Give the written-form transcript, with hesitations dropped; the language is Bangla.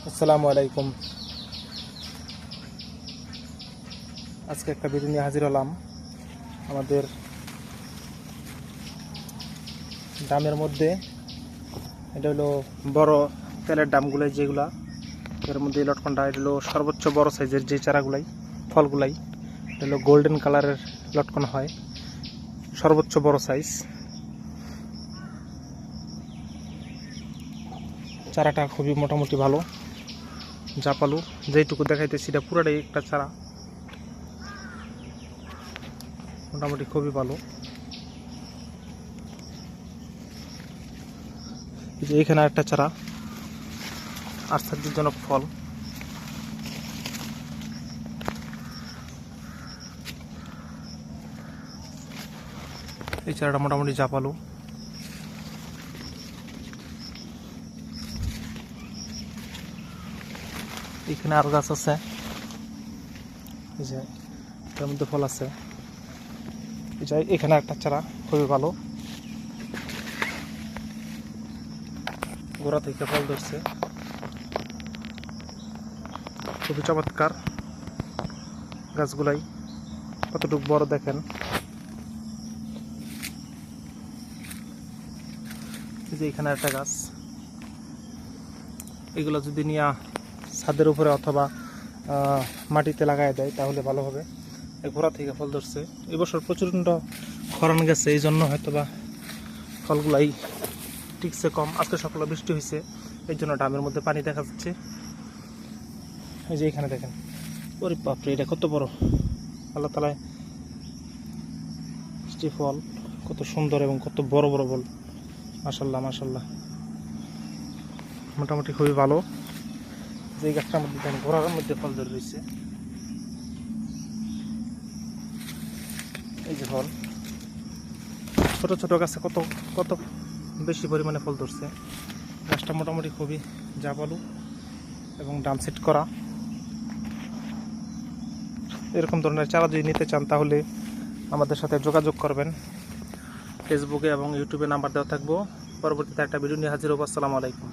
আসসালামু আলাইকুম। আজকে একটা ভিডিও নিয়ে হাজির হলাম। আমাদের ডামের মধ্যে এটা হলো বড় তেলের ডামগুলো, যেগুলা এর মধ্যে লটকনটা এটা হলো সর্বোচ্চ বড় সাইজের যে চারাগুলাই ফলগুলাই এটা হলো গোল্ডেন কালারের লটকন হয়, সর্বোচ্চ বড় সাইজ। চারাটা খুবই মোটামুটি ভালো, জাপালু। যেইটুকু দেখাইতেছি এটা পুরাটাই একটা চারা, মোটামুটি খুবই ভালো। যে এখানে একটা চারা, আশ্চর্যজনক ফল। এই চারাটা মোটামুটি জাপালু। এখানে আরো গাছ আছে, এই যে এর মধ্যে ফল আছে। এখানে একটা চারা খুবই ভালো, গোড়া থেকে ফল ধরছে, খুবই চমৎকার। গাছগুলাই কতটুকু বড় দেখেন। এই যে এখানে একটা গাছ, এগুলো যদি নিয়ে ছাদের উপরে অথবা মাটিতে লাগাই দেয় তাহলে ভালো হবে। গোড়া থেকে ফল ধরছে। এবছর প্রচণ্ড খরান গেছে, এই জন্য হয়তোবা ফলগুলাই টিকছে কম। আজকে সকালে বৃষ্টি হয়েছে, এই জন্য ডামের মধ্যে পানি দেখা যাচ্ছে। এই যে এখানে দেখেন, ওরে বাপরে, এটা কত বড়! আল্লাহ তালায় মিষ্টি ফল, কত সুন্দর এবং কত বড় বড় ফল। মাশাল্লাহ মাশাল্লাহ, মোটামুটি খুবই ভালো। যে গাছটার মধ্যে দেখেন ঘোড়ার মধ্যে ফল ধরে রয়েছে, এই যে ফল ছোট ছোট গাছে কত কত বেশি পরিমাণে ফল ধরছে। গাছটা মোটামুটি খুবই জাপালু এবং ডাম সেট করা। এরকম ধরনের চারা যদি নিতে চান তাহলে আমাদের সাথে যোগাযোগ করবেন। ফেসবুকে এবং ইউটিউবে নাম্বার দেওয়া থাকবো। পরবর্তীতে একটা ভিডিও নিয়ে হাজির হবো। আসসালামু আলাইকুম।